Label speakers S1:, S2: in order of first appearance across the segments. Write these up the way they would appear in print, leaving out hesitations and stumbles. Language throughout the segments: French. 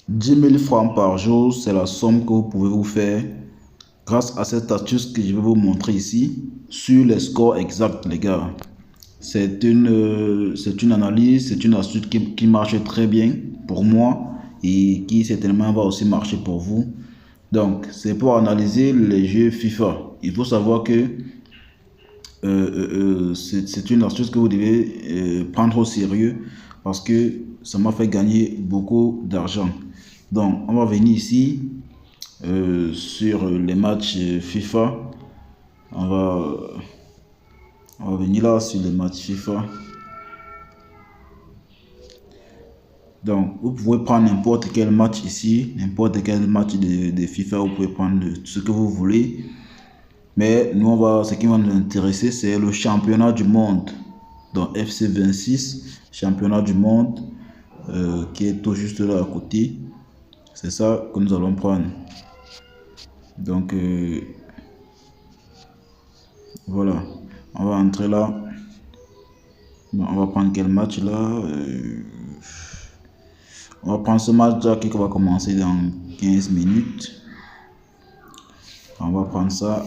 S1: 10 000 francs par jour, c'est la somme que vous pouvez vous faire grâce à cette astuce que je vais vous montrer ici sur les scores exacts, les gars. C'est une analyse, c'est une astuce qui marche très bien pour moi et qui certainement va aussi marcher pour vous. Donc, c'est pour analyser les jeux FIFA. Il faut savoir que c'est une astuce que vous devez prendre au sérieux parce que ça m'a fait gagner beaucoup d'argent. Donc, on va venir ici sur les matchs FIFA. On va venir là sur les matchs FIFA. Donc, vous pouvez prendre n'importe quel match ici, n'importe quel match de FIFA, vous pouvez prendre ce que vous voulez. Mais nous, ce qui va nous intéresser, c'est le championnat du monde. Donc, FC 26, championnat du monde, qui est tout juste là à côté. C'est ça que nous allons prendre. Donc, voilà. On va entrer là. On va prendre quel match là on va prendre ce match là qui va commencer dans 15 minutes. On va prendre ça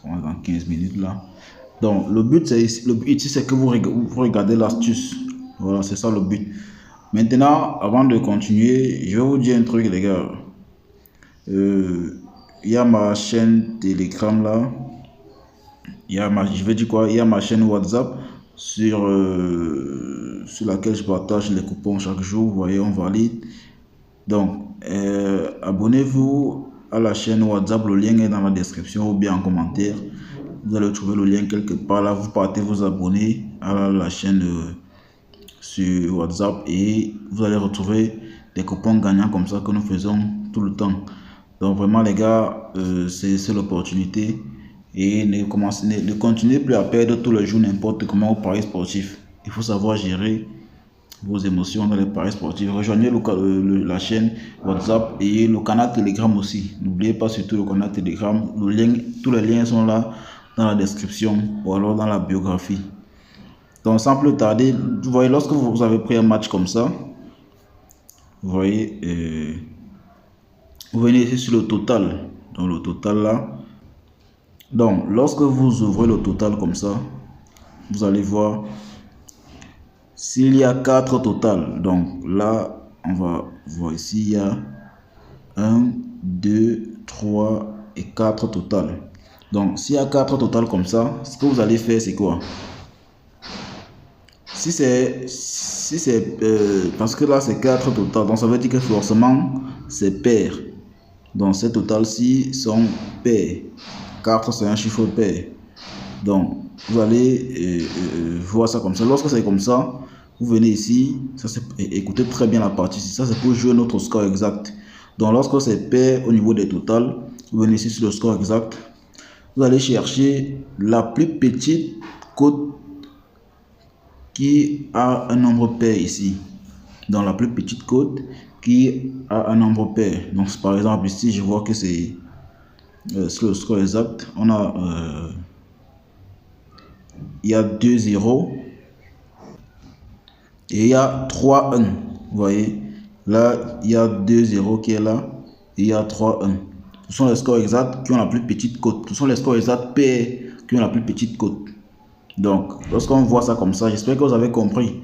S1: dans 15 minutes là. Donc le but ici c'est que vous regardez l'astuce. Voilà, c'est ça le but. Maintenant, avant de continuer, je vais vous dire un truc les gars. Il y a ma chaîne Telegram là. Il y a ma chaîne WhatsApp sur laquelle je partage les coupons chaque jour. Vous voyez, on valide. Donc, abonnez-vous à la chaîne WhatsApp. Le lien est dans la description ou bien en commentaire. Vous allez trouver le lien quelque part là. Vous partez vous abonner à la chaîne sur WhatsApp et vous allez retrouver des coupons gagnants comme ça que nous faisons tout le temps. Donc, vraiment, les gars, c'est l'opportunité. Et ne continuez plus à perdre tous les jours n'importe comment au paris sportif. Il faut savoir gérer vos émotions dans les paris sportifs. Rejoignez la chaîne WhatsApp et le canal Telegram aussi. N'oubliez pas surtout le canal Telegram. Tous les liens sont là dans la description ou alors dans la biographie. Donc sans plus tarder, vous voyez, lorsque vous avez pris un match comme ça, vous voyez, vous venez ici sur le total. Donc le total là. Donc, lorsque vous ouvrez le total comme ça, vous allez voir s'il y a 4 total. Donc là, on va voir ici, il y a 1, 2, 3 et 4 total. Donc, s'il y a 4 total comme ça, ce que vous allez faire, c'est quoi? Si c'est parce que là, c'est 4 total. Donc, ça veut dire que forcément, c'est pair. Donc, ces total-ci sont pairs. 4, c'est un chiffre pair. Donc, vous allez voir ça comme ça. Lorsque c'est comme ça, vous venez ici. Écoutez très bien la partie. Ça, c'est pour jouer notre score exact. Donc, lorsque c'est pair au niveau des totals, vous venez ici sur le score exact. Vous allez chercher la plus petite cote qui a un nombre pair ici. Dans la plus petite cote qui a un nombre pair. Donc, par exemple, ici, je vois que c'est sur le score exact, on a il y a 2 0 et il y a 3 1. Vous voyez, là il y a 2 0 qui est là et il y a 3 1. Ce sont les scores exacts qui ont la plus petite cote. Ce sont les scores exacts pair qui ont la plus petite cote. Donc, lorsqu'on voit ça comme ça, j'espère que vous avez compris.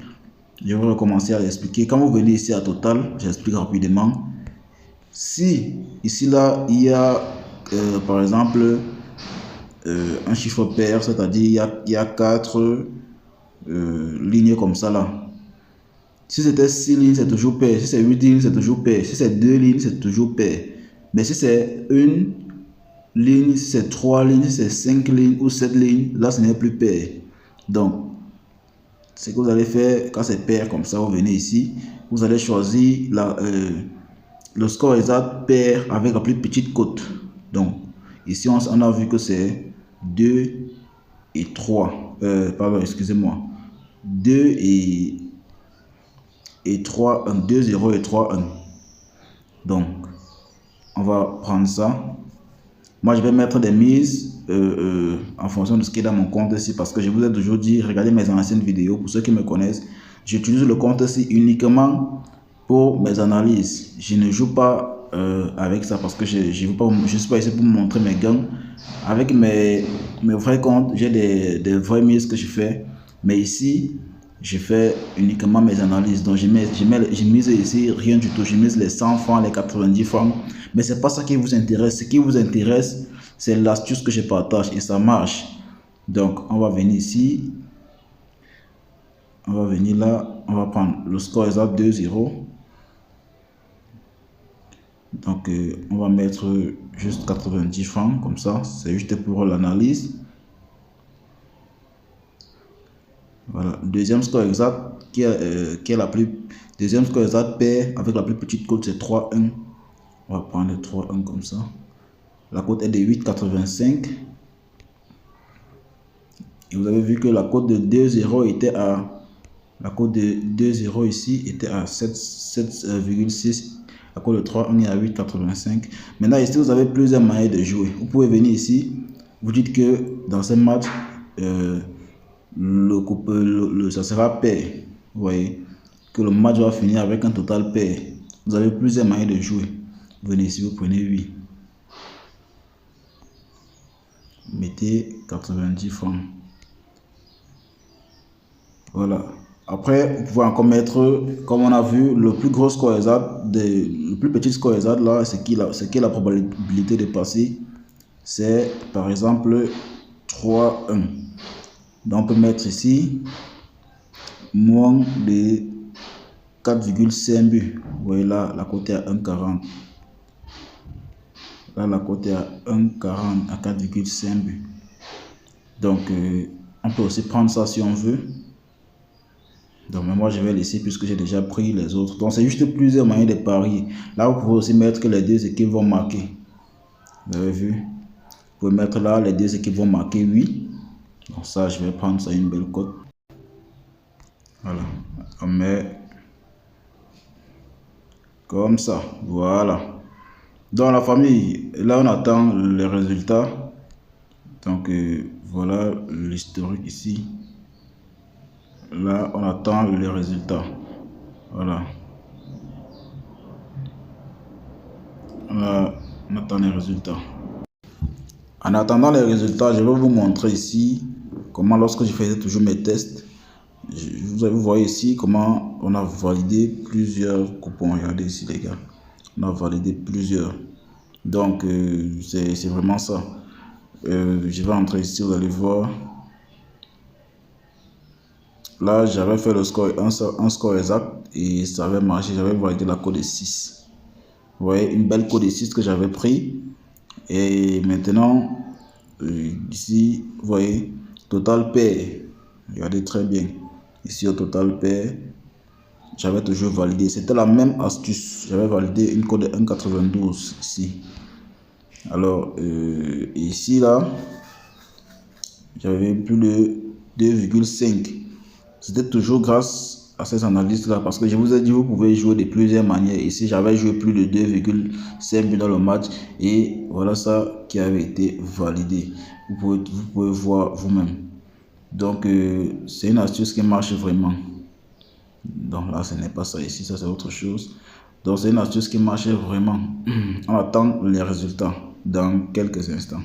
S1: Je vais recommencer à l'expliquer. Quand vous venez ici à total, j'explique rapidement. Si ici là il y a par exemple un chiffre pair, c'est-à-dire il y a 4 lignes comme ça là. Si c'était 6 lignes, c'est toujours pair. Si c'est 8 lignes, c'est toujours pair. Si c'est 2 lignes, c'est toujours pair. Mais si c'est une ligne, si c'est 3 lignes, si c'est 5 lignes ou 7 lignes, là ce n'est plus pair. Donc, ce que vous allez faire quand c'est pair comme ça, vous venez ici, vous allez choisir le score exact pair avec la plus petite cote. Donc, ici on a vu que c'est 2 et 3. Pardon, excusez-moi. 2 et 3, 1, 2, 0 et 3, 1. Donc, on va prendre ça. Moi, je vais mettre des mises en fonction de ce qui est dans mon compte ici parce que je vous ai toujours dit, regardez mes anciennes vidéos. Pour ceux qui me connaissent, j'utilise le compte ici uniquement pour mes analyses, je ne joue pas avec ça parce que je ne suis pas ici pour montrer mes gains. Avec mes vrais comptes, j'ai des vraies mises que je fais. Mais ici, je fais uniquement mes analyses. Donc, je mise ici rien du tout. Je mise les 100 francs, les 90 francs. Mais ce n'est pas ça qui vous intéresse. Ce qui vous intéresse, c'est l'astuce que je partage et ça marche. Donc, on va venir ici. On va venir là. On va prendre le score exact 2-0. Donc, on va mettre juste 90 francs, comme ça. C'est juste pour l'analyse. Voilà. Deuxième score exact, qui est la plus... Deuxième score exact, pair, avec la plus petite cote, c'est 3-1. On va prendre le 3-1 comme ça. La cote est de 8,85. Et vous avez vu que la cote de 2-0 était à... La cote de 2-0 ici était à 7,6. La cote de 3-1 est à 8,85. Maintenant, ici, vous avez plusieurs manières de jouer. Vous pouvez venir ici. Vous dites que dans ce match, ça sera pair. Vous voyez que le match va finir avec un total pair. Vous avez plusieurs manières de jouer. Venez ici, vous prenez 8. Mettez 90 francs. Voilà. Après, vous pouvez encore mettre, comme on a vu, le plus gros score exact, le plus petit score exact là, c'est qui est la probabilité de passer. C'est par exemple 3-1. Donc on peut mettre ici moins de 4,5 buts. Vous voyez là, la cote est à 1,40. Là, la cote est à 1,40 à 4,5 buts. Donc, on peut aussi prendre ça si on veut. Donc, mais moi, je vais laisser puisque j'ai déjà pris les autres. Donc, c'est juste plusieurs moyens de parier. Là, vous pouvez aussi mettre que les deux équipes vont marquer. Vous avez vu? Vous pouvez mettre là, les deux équipes vont marquer 8. Donc, ça, je vais prendre ça une belle cote. Voilà. On met comme ça. Voilà. Dans la famille, là, on attend les résultats. Donc, voilà l'historique ici. Là, on attend les résultats. Voilà. Là, on attend les résultats. En attendant les résultats, je vais vous montrer ici comment, lorsque je faisais toujours mes tests, vous voyez ici comment on a validé plusieurs coupons. Regardez ici, les gars. On a validé plusieurs. Donc, c'est vraiment ça. Je vais entrer ici, vous allez voir. Là, j'avais fait le score, un score exact et ça avait marché. J'avais validé la cote de 6. Vous voyez, une belle cote de 6 que j'avais pris. Et maintenant, ici, vous voyez, total pair. Regardez très bien. Ici, au total pair, j'avais toujours validé. C'était la même astuce. J'avais validé une cote de 1,92 ici. Alors, ici, là, j'avais plus de 2,5. C'était toujours grâce à ces analyses-là, parce que je vous ai dit, vous pouvez jouer de plusieurs manières. Ici, j'avais joué plus de 2,5 dans le match, et voilà ça qui avait été validé. Vous pouvez voir vous-même. Donc, c'est une astuce qui marche vraiment. Donc là, ce n'est pas ça ici, ça c'est autre chose. Donc, c'est une astuce qui marche vraiment. On attend les résultats dans quelques instants.